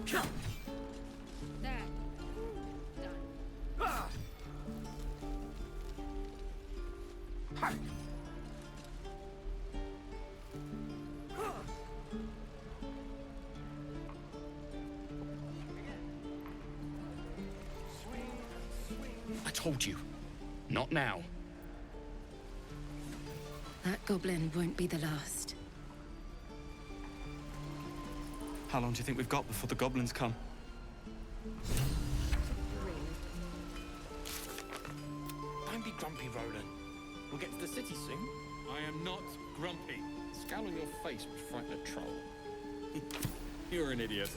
There. Done. I told you. Not now. That goblin won't be the last. How long do you think we've got before the goblins come? Don't be grumpy, Roland. We'll get to the city soon. I am not grumpy. The scowl on your face would frighten a troll. You're an idiot.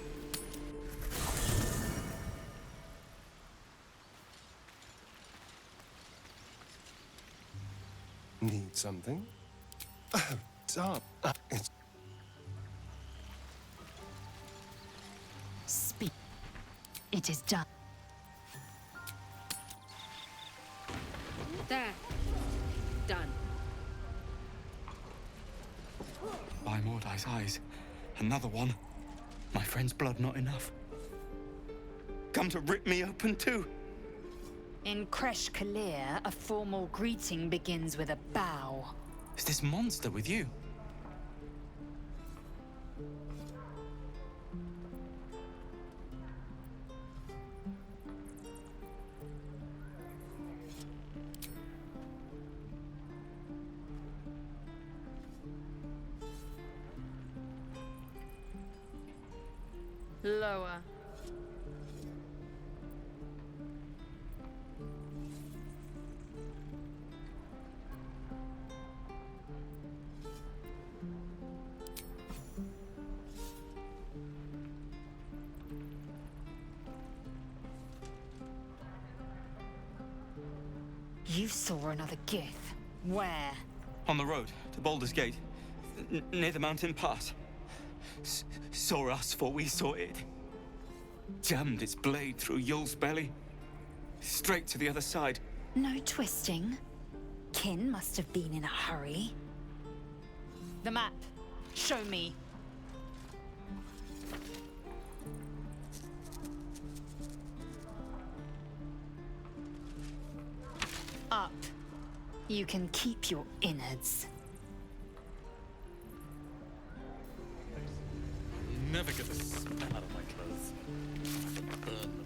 Need something? Stop. It's Speak. It is done. There. Done. By Mordai's eyes. Another one. My friend's blood not enough. Come to rip me open too. In Kresh Kalir, a formal greeting begins with a bow. Is this monster with you? Lower. You saw another Gith. Where? On the road to Baldur's Gate, near the mountain pass. Saw us, for we saw it. Jammed its blade through Yul's belly. Straight to the other side. No twisting. Kin must have been in a hurry. The map. Show me. Up. You can keep your innards. Never get the smell out of my clothes. Burn them.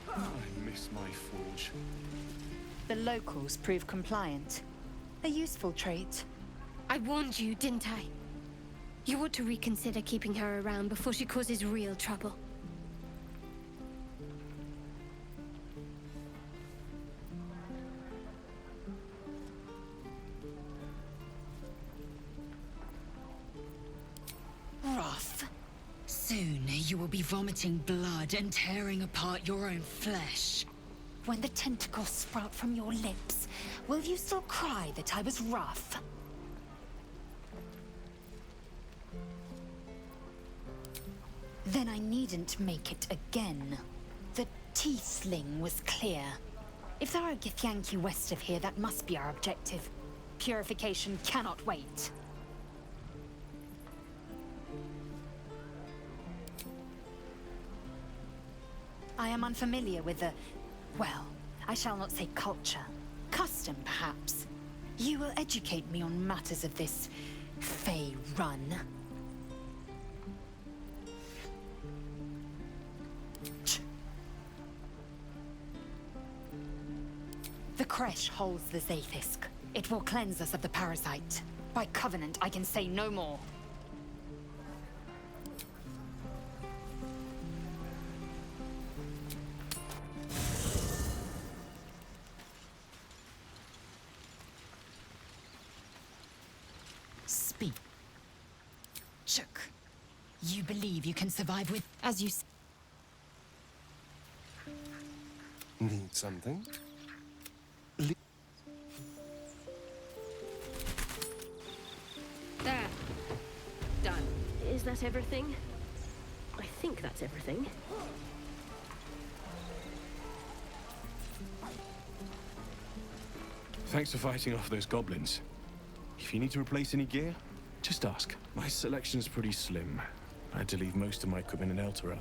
I miss my forge. The locals prove compliant. A useful trait. I warned you, didn't I? You ought to reconsider keeping her around before she causes real trouble. Rough. Soon you will be vomiting blood and tearing apart your own flesh. When the tentacles sprout from your lips, will you still cry that I was rough? Then I needn't make it again. The T-sling was clear. If there are Githyanki west of here, that must be our objective. Purification cannot wait. I am unfamiliar with the... well, I shall not say culture. Custom, perhaps. You will educate me on matters of this... Fey run. The Kresh holds the Zaithisk. It will cleanse us of the parasite. By covenant, I can say no more. Speak. Shook. You believe you can survive with... as you... need something? There. Done. Is that everything? I think that's everything. Thanks for fighting off those goblins. If you need to replace any gear, just ask. My selection's pretty slim. I had to leave most of my equipment in Elturel.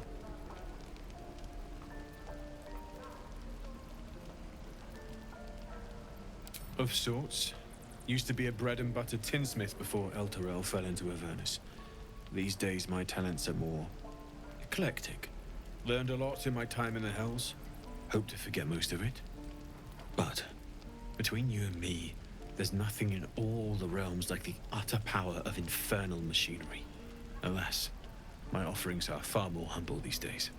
Of sorts. Used to be a bread and butter tinsmith before Elturel fell into Avernus. These days my talents are more eclectic. Learned a lot in my time in the Hells. Hope to forget most of it. But between you and me, there's nothing in all the realms like the utter power of infernal machinery. Alas, my offerings are far more humble these days.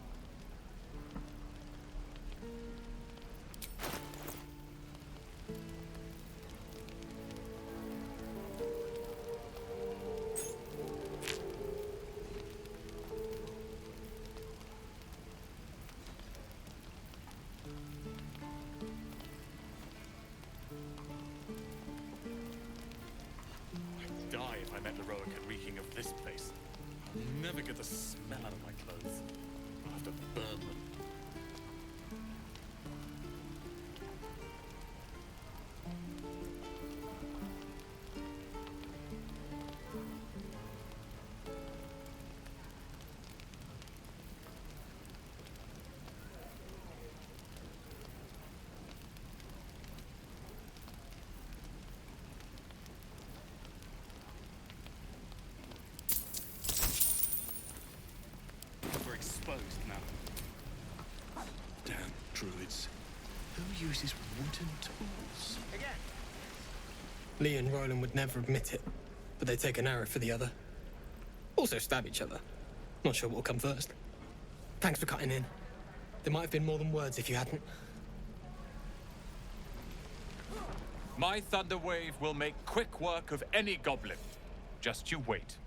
Die if I met a Roica reeking of this place. I'll never get the smell out of my clothes. I'll have to burn them. We're exposed now. Damn druids. Who uses wooden tools? Lee and Roland would never admit it, but they take an arrow for the other. Also stab each other. Not sure what'll come first. Thanks for cutting in. There might have been more than words if you hadn't. My thunder wave will make quick work of any goblin. Just you wait.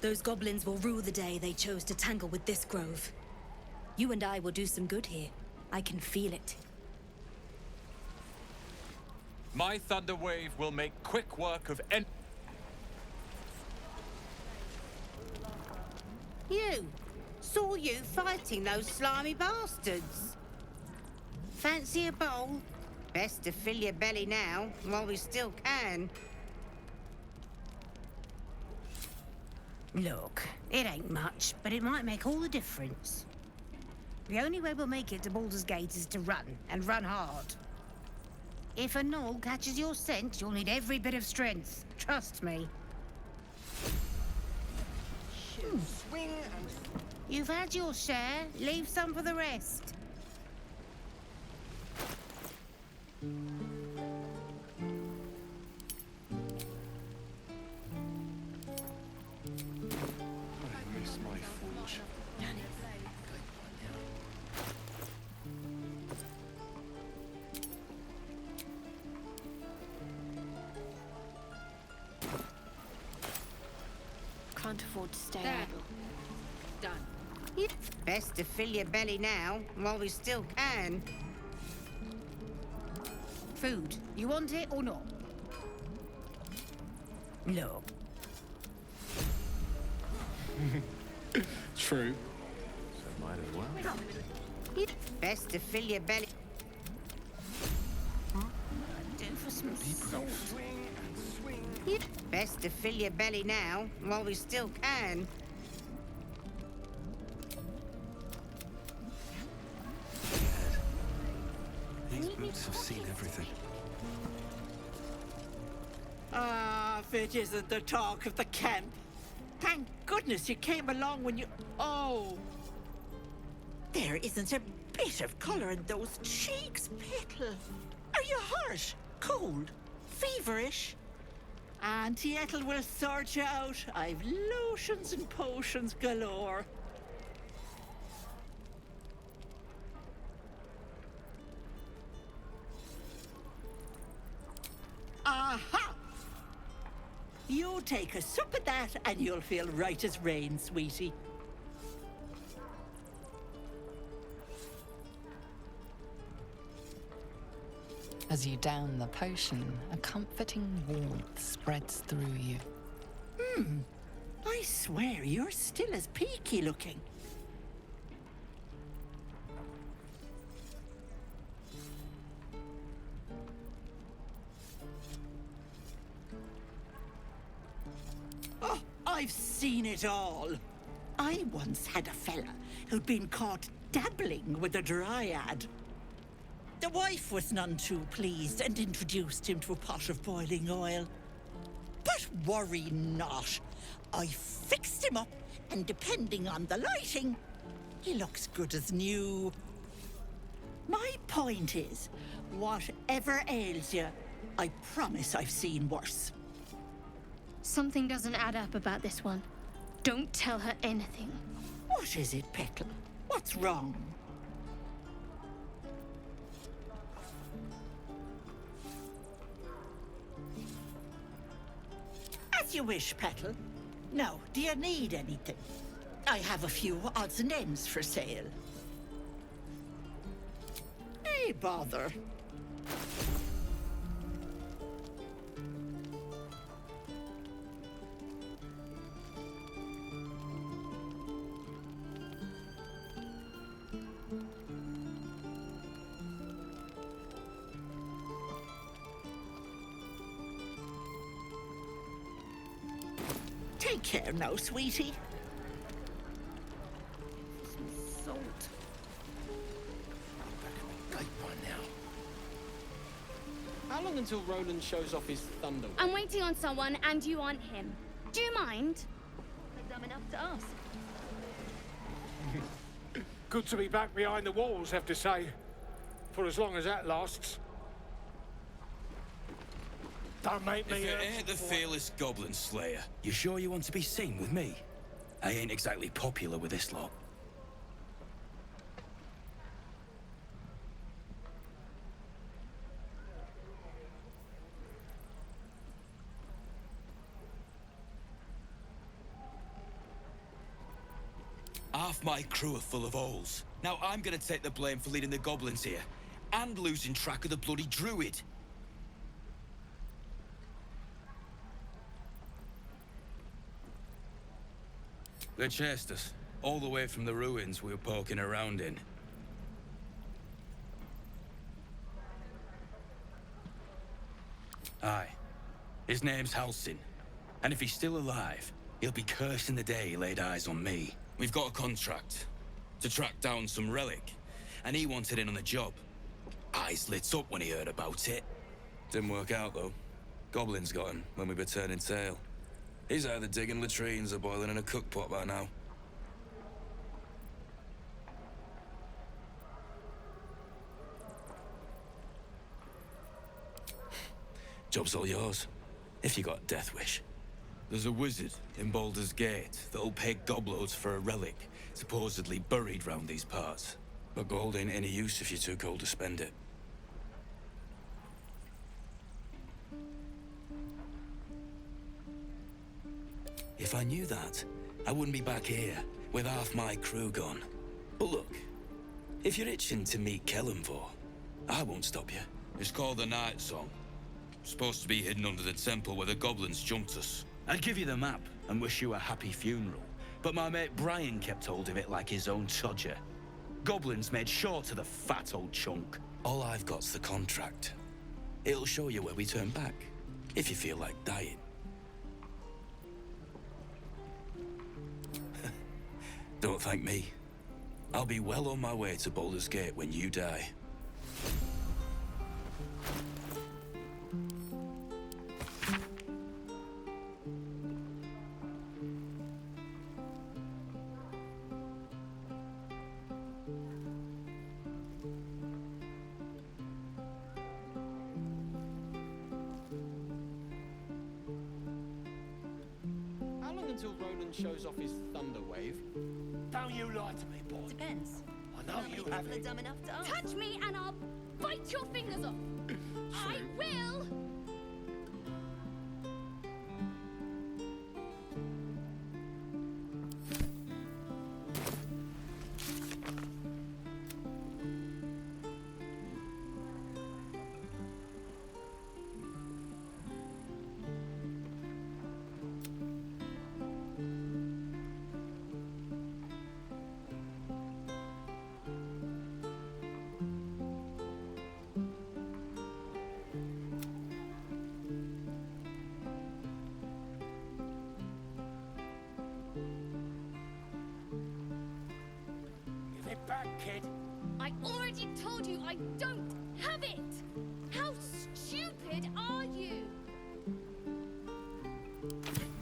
Those goblins will rue the day they chose to tangle with this grove. You and I will do some good here. I can feel it. My thunder wave will make quick work of any... You! Saw you fighting those slimy bastards. Fancy a bowl? Best to fill your belly now, while we still can. Look, it ain't much, but it might make all the difference. The only way we'll make it to Baldur's Gate is to run, and run hard. If a gnoll catches your scent, you'll need every bit of strength. Trust me. Swing and... You've had your share. Leave some for the rest. I miss my forge. Can't afford to stay There. idle. Done. Best to fill your belly now, while we still can. Food. You want it or not? Look. True. So might as well. Best to fill your belly. Do for some salt. Swing and swing. Best to fill your belly now, while we still can. These boots have seen everything. Ah, if it isn't the talk of the camp. Thank goodness you came along when you... Oh! There isn't a bit of colour in those cheeks, Petal. Are you hurt? Cold? Feverish? Auntie Ethel will sort you out. I've lotions and potions galore. Aha! You take a sup of that and you'll feel right as rain, sweetie. As you down the potion, a comforting warmth spreads through you. I swear you're still as peaky looking. I've seen it all. I once had a fella who'd been caught dabbling with a dryad. The wife was none too pleased and introduced him to a pot of boiling oil. But worry not. I fixed him up, and depending on the lighting, he looks good as new. My point is, whatever ails you, I promise I've seen worse. Something doesn't add up about this one. Don't tell her anything. What is it, Petal? What's wrong? As you wish, Petal. Now, do you need anything? I have a few odds and ends for sale. Hey, bother. Take care now, sweetie. Some salt. Great one now. How long until Roland shows off his thunder? I'm waiting on someone, and you aren't him. Do you mind? Dumb enough to ask. Good to be back behind the walls, have to say. For as long as that lasts. Don't make me... If it ain't the fearless goblin slayer, you sure you want to be seen with me? I ain't exactly popular with this lot. Half my crew are full of holes. Now I'm gonna take the blame for leading the goblins here, and losing track of the bloody druid. They chased us, all the way from the ruins we were poking around in. Aye. His name's Halsin. And if he's still alive, he'll be cursing the day he laid eyes on me. We've got a contract to track down some relic, and he wanted in on the job. Eyes lit up when he heard about it. Didn't work out, though. Goblins got him when we were turning tail. He's either digging latrines or boiling in a cookpot by now. Job's all yours, if you got a death wish. There's a wizard in Baldur's Gate that'll pay gobloads for a relic, supposedly buried round these parts. But gold ain't any use if you're too cold to spend it. If I knew that, I wouldn't be back here, with half my crew gone. But look, if you're itching to meet Kellenvor, I won't stop you. It's called the Night Song. Supposed to be hidden under the temple where the goblins jumped us. I'd give you the map and wish you a happy funeral, but my mate Brian kept hold of it like his own todger. Goblins made sure to the fat old chunk. All I've got's the contract. It'll show you where we turn back, if you feel like dying. Don't thank me. I'll be well on my way to Baldur's Gate when you die. How long until Roland shows off his thunder wave? Don't you lie to me, boy. Depends. I know you have it. Dumb enough to ask. Touch me, and I'll bite your fingers off. I will. I don't have it! How stupid are you?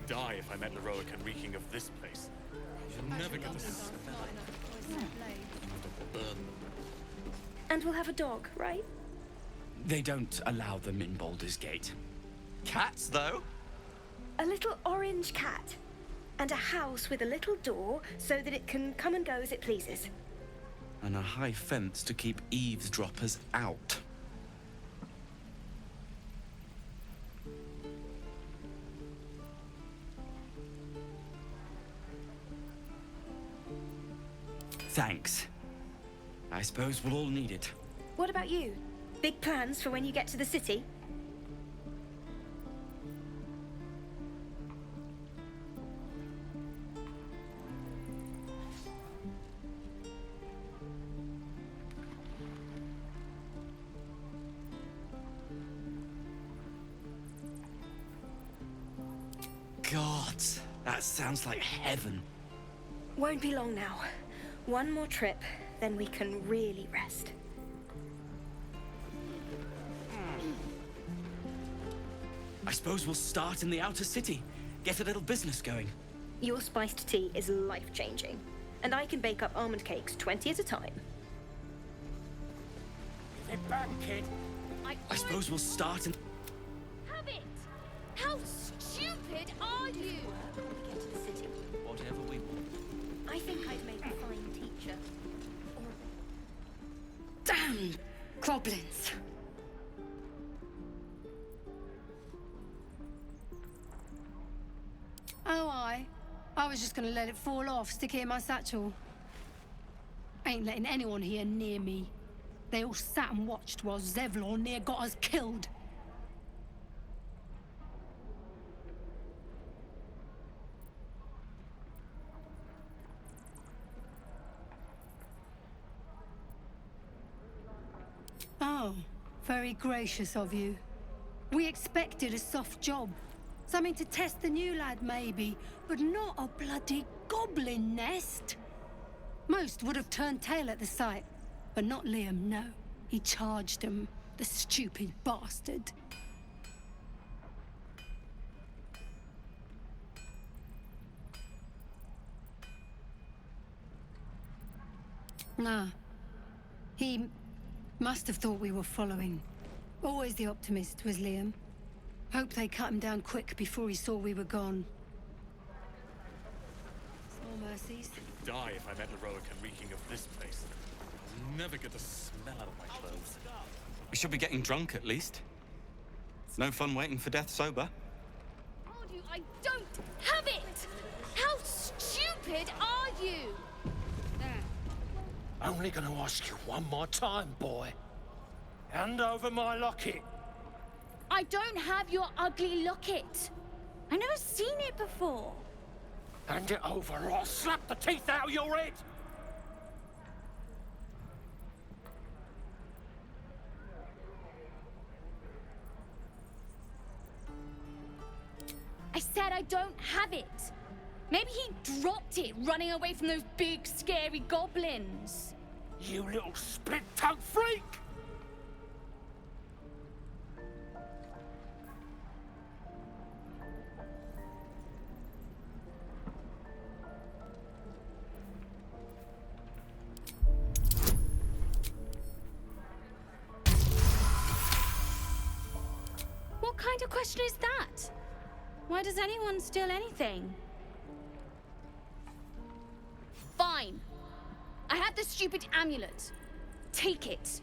Die if I met Leroic and reeking of this place. You'll never get the smell burn them. And we'll have a dog, right? They don't allow them in Baldur's Gate. Cats, though? A little orange cat. And a house with a little door so that it can come and go as it pleases. And a high fence to keep eavesdroppers out. Thanks. I suppose we'll all need it. What about you? Big plans for when you get to the city? God, that sounds like heaven. Won't be long now. One more trip, then we can really rest. I suppose we'll start in the outer city. Get a little business going. Your spiced tea is life-changing. And I can bake up almond cakes 20 at a time. Give it back, kid. I suppose we'll start in... Have it! How stupid are you? When we get to the city. Whatever we want. I think I'd make a fine teacher. Damn goblins! Oh, I was just gonna let it fall off, stick it in my satchel. Ain't letting anyone here near me. They all sat and watched while Zevlor near got us killed. Oh, very gracious of you. We expected a soft job. Something to test the new lad, maybe, but not a bloody goblin nest. Most would have turned tail at the sight, but not Liam, no. He charged them, the stupid bastard. Nah. He must have thought we were following. Always the optimist was Liam. Hope they cut him down quick before he saw we were gone. Small mercies. Die if I met Leroic and reeking of this place. I'll never get the smell out of my clothes. We should be getting drunk at least. It's no fun waiting for death sober. Told you I don't have it! How stupid are you? There. Only gonna ask you one more time, boy. Hand over my locket. I don't have your ugly locket. I've never seen it before. Hand it over or I'll slap the teeth out of your head. I said I don't have it. Maybe he dropped it running away from those big, scary goblins. You little split-tongued freak! What kind of question is that? Why does anyone steal anything? Fine. I have the stupid amulet. Take it.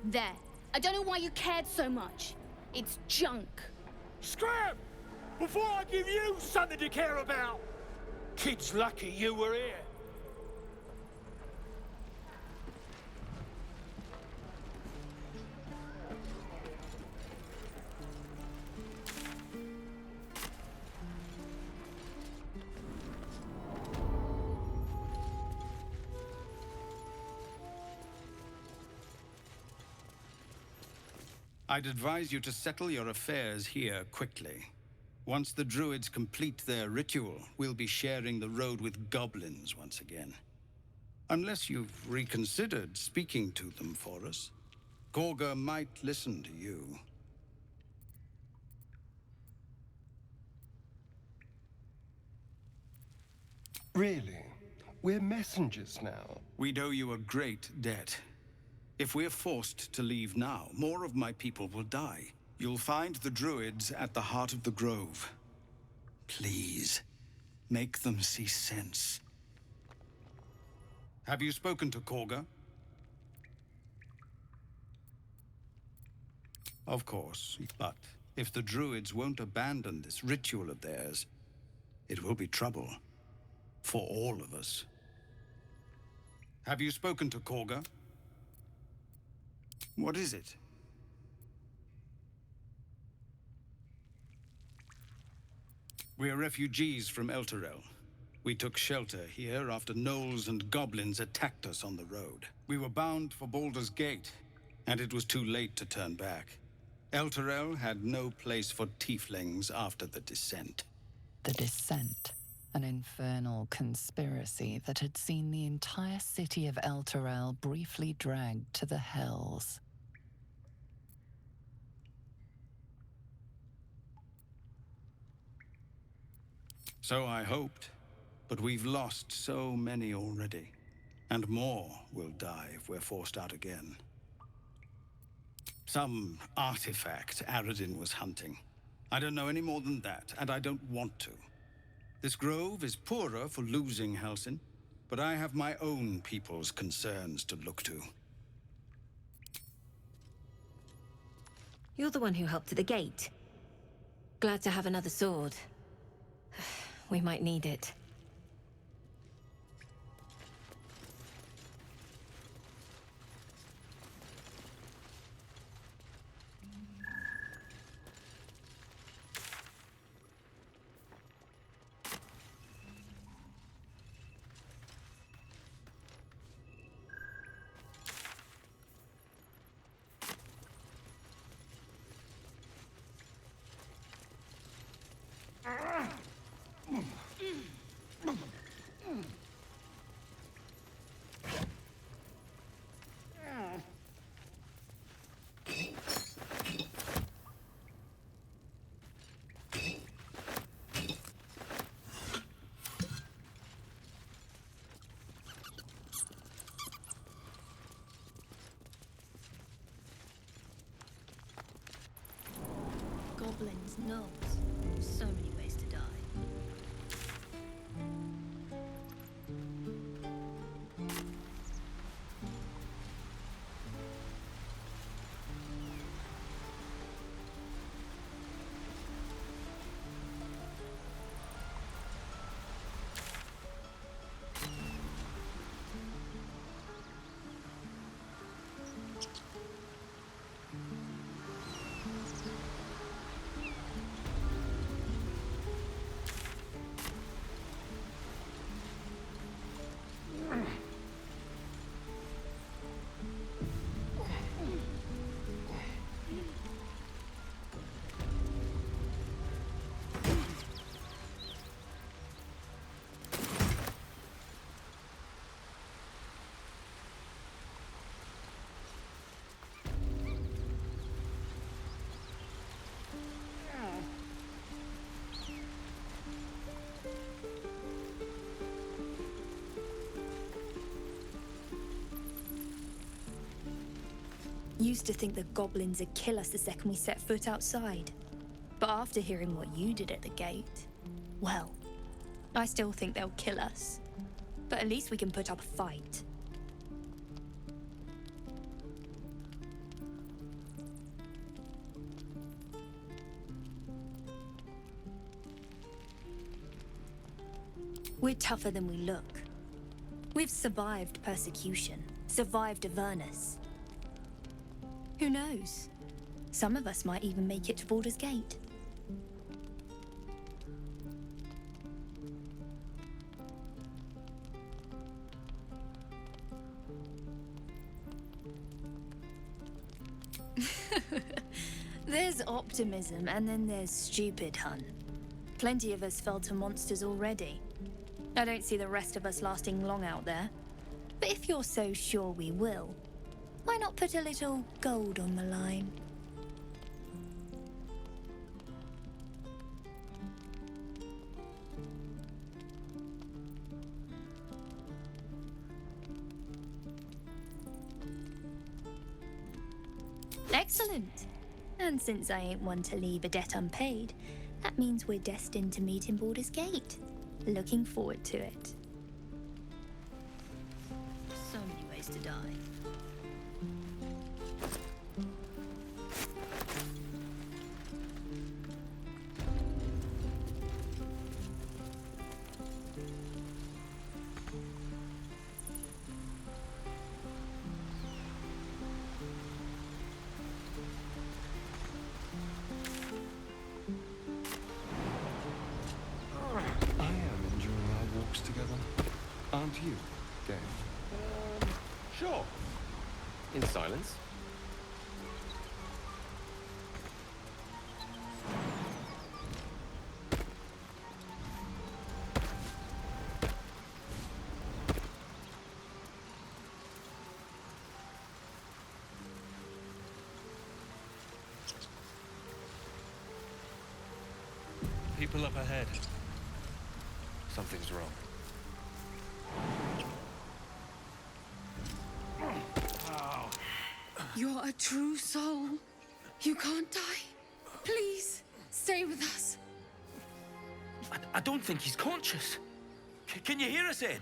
There. I don't know why you cared so much. It's junk. Scram! Before I give you something to care about! Kid's lucky you were here. I'd advise you to settle your affairs here quickly. Once the druids complete their ritual, we'll be sharing the road with goblins once again. Unless you've reconsidered speaking to them for us. Gorga might listen to you. Really? We're messengers now. We'd owe you a great debt. If we're forced to leave now, more of my people will die. You'll find the druids at the heart of the grove. Please, make them see sense. Have you spoken to Gorga? Of course, but if the druids won't abandon this ritual of theirs, it will be trouble. For all of us. Have you spoken to Gorga? What is it? We're refugees from Elturel. We took shelter here after gnolls and goblins attacked us on the road. We were bound for Baldur's Gate, and it was too late to turn back. Elturel had no place for tieflings after the Descent. The Descent. An infernal conspiracy that had seen the entire city of Elturel briefly dragged to the Hells. So I hoped, but we've lost so many already. And more will die if we're forced out again. Some artifact Aradin was hunting. I don't know any more than that, and I don't want to. This grove is poorer for losing Halsin, but I have my own people's concerns to look to. You're the one who helped at the gate. Glad to have another sword. We might need it. Goblins, gnolls. So many ways to die. Used to think the goblins would kill us the second we set foot outside. But after hearing what you did at the gate, well, I still think they'll kill us. But at least we can put up a fight. We're tougher than we look. We've survived persecution, survived Avernus. Who knows? Some of us might even make it to Baldur's Gate. There's optimism, and then there's stupid, hun. Plenty of us fell to monsters already. I don't see the rest of us lasting long out there. But if you're so sure we will, why not put a little gold on the line? Excellent. And since I ain't one to leave a debt unpaid, that means we're destined to meet in Baldur's Gate. Looking forward to it. So many ways to die. Aren't you, Dave? Sure. In silence. People up ahead. Something's wrong. You're a true soul. You can't die. Please, stay with us. I don't think he's conscious. Can you hear us, Ed?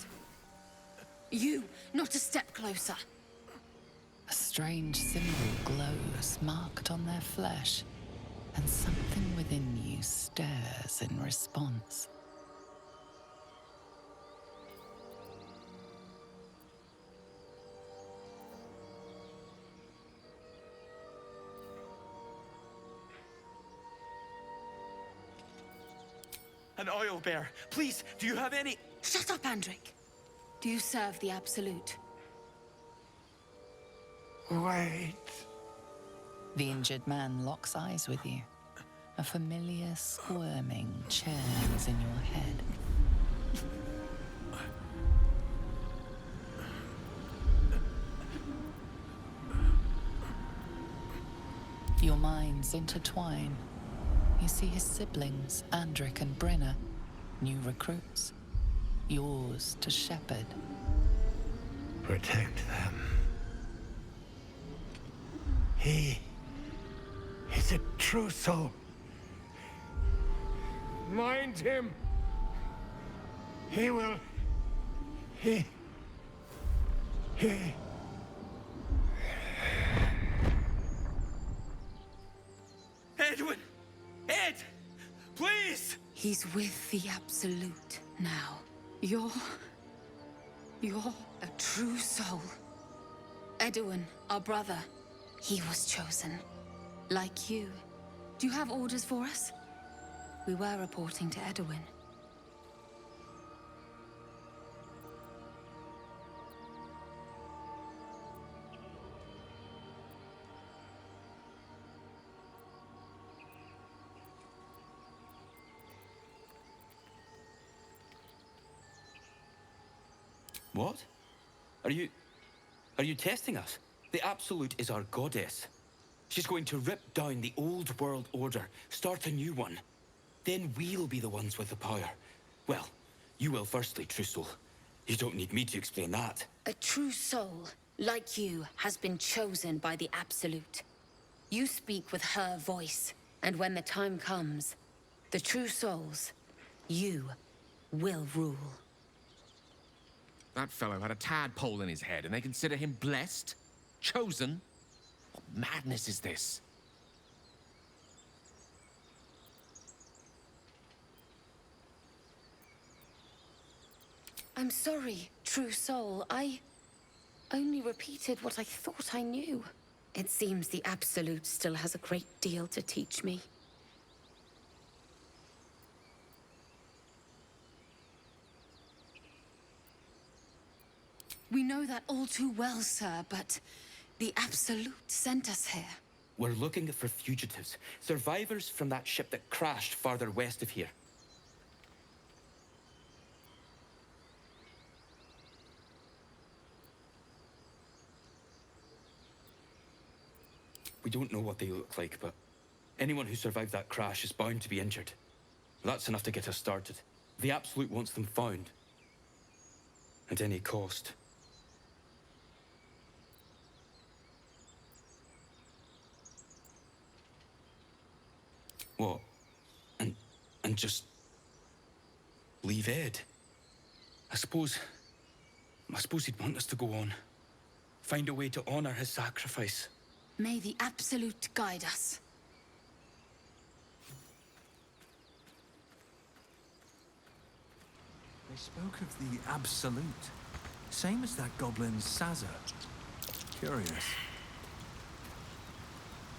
You, not a step closer. A strange symbol glows, marked on their flesh, and something within you stirs in response. An oil bear. Please, do you have any... Shut up, Andric. Do you serve the Absolute? Wait. The injured man locks eyes with you. A familiar squirming churns in your head. Your minds intertwine. You see his siblings, Andric and Brenna, new recruits. Yours to shepherd. Protect them. He is a true soul. Mind him. He will... He... Edwin! Ed! Please! He's with the Absolute now. You're a true soul. Edwin, our brother, he was chosen. Like you. Do you have orders for us? We were reporting to Edwin. What? Are you testing us? The Absolute is our goddess. She's going to rip down the old world order, start a new one. Then we'll be the ones with the power. Well, you will firstly, true soul. You don't need me to explain that. A true soul, like you, has been chosen by the Absolute. You speak with her voice, and when the time comes, the true souls, you will rule. That fellow had a tadpole in his head, and they consider him blessed? Chosen? What madness is this? I'm sorry, true soul. I only repeated what I thought I knew. It seems the Absolute still has a great deal to teach me. We know that all too well, sir, but the Absolute sent us here. We're looking for fugitives, survivors from that ship that crashed farther west of here. We don't know what they look like, but anyone who survived that crash is bound to be injured. That's enough to get us started. The Absolute wants them found. At any cost. What? And just leave Ed? I suppose he'd want us to go on. Find a way to honor his sacrifice. May the Absolute guide us. They spoke of the Absolute. Same as that goblin Sazza. Curious.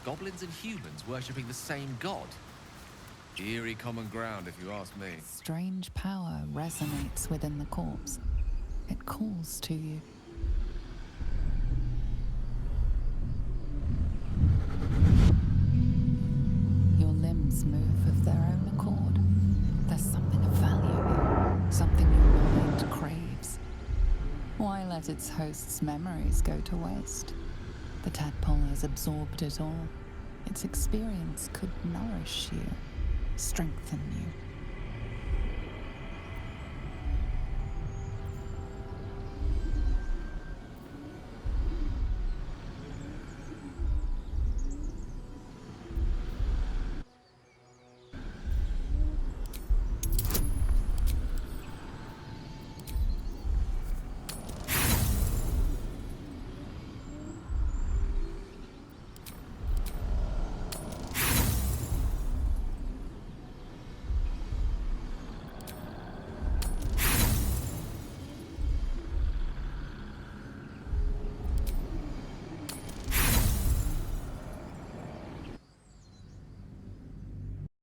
Goblins and humans worshipping the same god. Eerie common ground, if you ask me. Strange power resonates within the corpse. It calls to you. Your limbs move of their own accord. There's something of value here, something your mind craves. Why let its host's memories go to waste? The tadpole has absorbed it all. Its experience could nourish you, strengthen you,